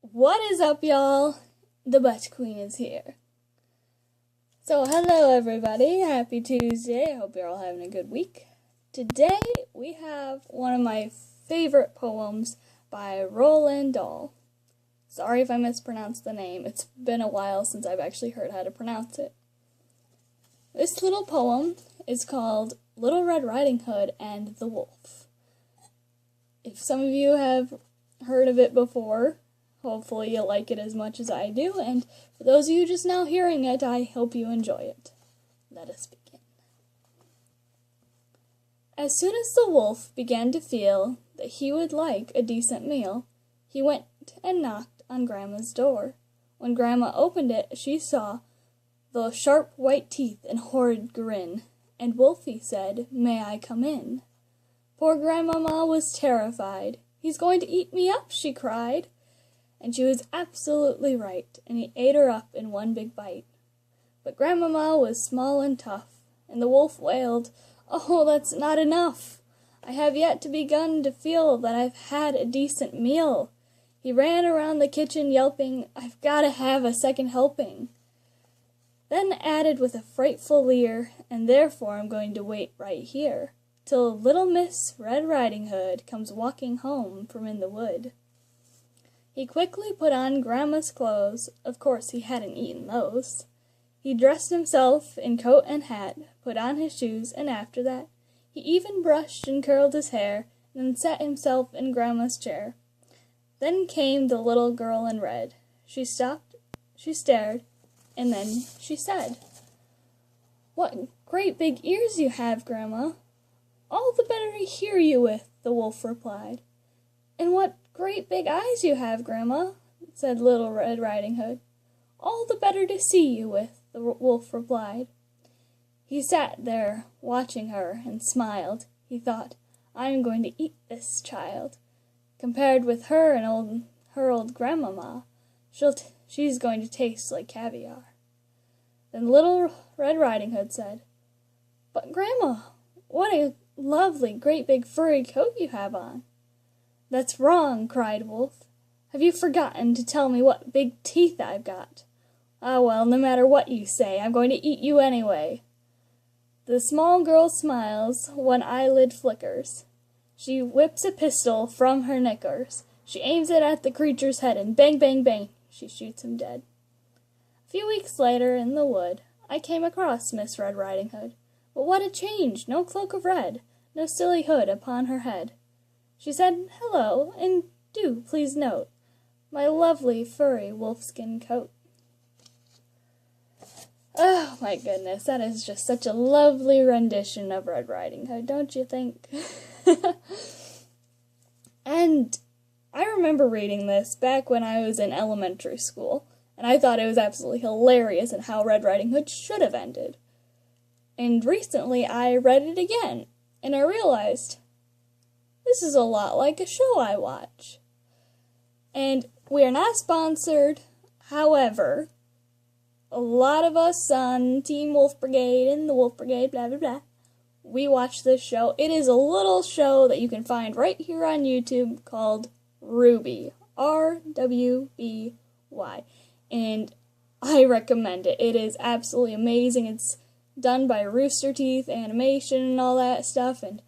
What is up, y'all? The Butt Queen is here. So, hello everybody. Happy Tuesday. I hope you're all having a good week. Today, we have one of my favorite poems by Roald Dahl. Sorry if I mispronounced the name. It's been a while since I've actually heard how to pronounce it. This little poem is called Little Red Riding Hood and the Wolf. If some of you have heard of it before, hopefully you'll like it as much as I do, and for those of you just now hearing it, I hope you enjoy it. Let us begin. As soon as the wolf began to feel that he would like a decent meal, he went and knocked on Grandma's door. When Grandma opened it, she saw the sharp white teeth and horrid grin, and Wolfie said, "May I come in?" Poor Grandmama was terrified. "He's going to eat me up," she cried. And she was absolutely right, and he ate her up in one big bite. But Grandmama was small and tough, and the wolf wailed, "Oh, that's not enough. I have yet to begun to feel that I've had a decent meal." He ran around the kitchen yelping, "I've got to have a second helping." Then added with a frightful leer, "And therefore I'm going to wait right here, till little Miss Red Riding Hood comes walking home from in the wood." He quickly put on Grandma's clothes. Of course, he hadn't eaten those. He dressed himself in coat and hat, put on his shoes, and after that, he even brushed and curled his hair, and then sat himself in Grandma's chair. Then came the little girl in red. She stopped, she stared, and then she said, "What great big ears you have, Grandma." "All the better to hear you with," the wolf replied. "And what great big eyes you have, Grandma," said Little Red Riding Hood. "All the better to see you with," the wolf replied. He sat there watching her and smiled. He thought, "I'm going to eat this child. Compared with her and her old grandmama, she's going to taste like caviar." Then Little Red Riding Hood said, "But Grandma, what a lovely great big furry coat you have on." "That's wrong," cried Wolf. "Have you forgotten to tell me what big teeth I've got?" "Ah, well, no matter what you say, I'm going to eat you anyway." The small girl smiles, one eyelid flickers. She whips a pistol from her knickers. She aims it at the creature's head, and bang, bang, bang, she shoots him dead. A few weeks later, in the wood, I came across Miss Red Riding Hood. But what a change! No cloak of red, no silly hood upon her head. She said, "Hello, and do please note my lovely furry wolfskin coat." Oh my goodness, that is just such a lovely rendition of Red Riding Hood, don't you think? And I remember reading this back when I was in elementary school, and I thought it was absolutely hilarious and how Red Riding Hood should have ended. And recently I read it again, and I realized this is a lot like a show I watch. And we are not sponsored, however, a lot of us on Team Wolf Brigade and the Wolf Brigade, blah, blah, blah, we watch this show. It is a little show that you can find right here on YouTube called RWBY, RWBY, and I recommend it. It is absolutely amazing. It's done by Rooster Teeth Animation and all that stuff, and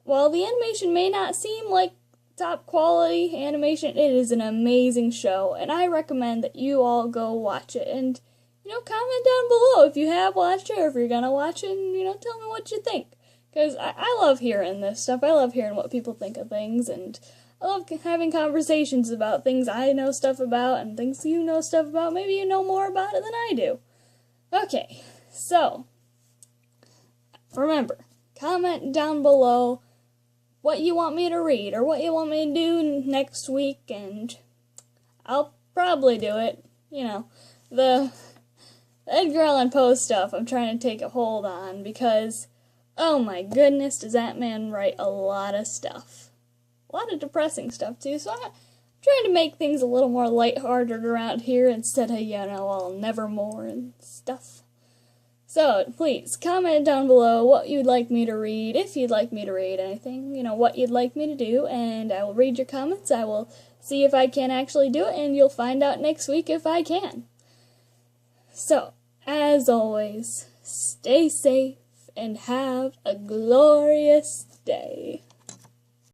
while the animation may not seem like top quality animation, it is an amazing show, and I recommend that you all go watch it. And, comment down below if you have watched it or if you're gonna watch it, and, tell me what you think. Because I love hearing this stuff. I love hearing what people think of things, and I love having conversations about things I know stuff about and things you know stuff about. Maybe you know more about it than I do. Okay, so, remember, comment down below what you want me to read or what you want me to do next week, and I'll probably do it. The Edgar Allan Poe stuff I'm trying to take a hold on because, oh my goodness, does that man write a lot of stuff. A lot of depressing stuff, too, so I'm trying to make things a little more lighthearted around here instead of, all Nevermore and stuff. So, please, comment down below what you'd like me to read, if you'd like me to read anything, what you'd like me to do, and I will read your comments. I will see if I can actually do it, and you'll find out next week if I can. So, as always, stay safe and have a glorious day.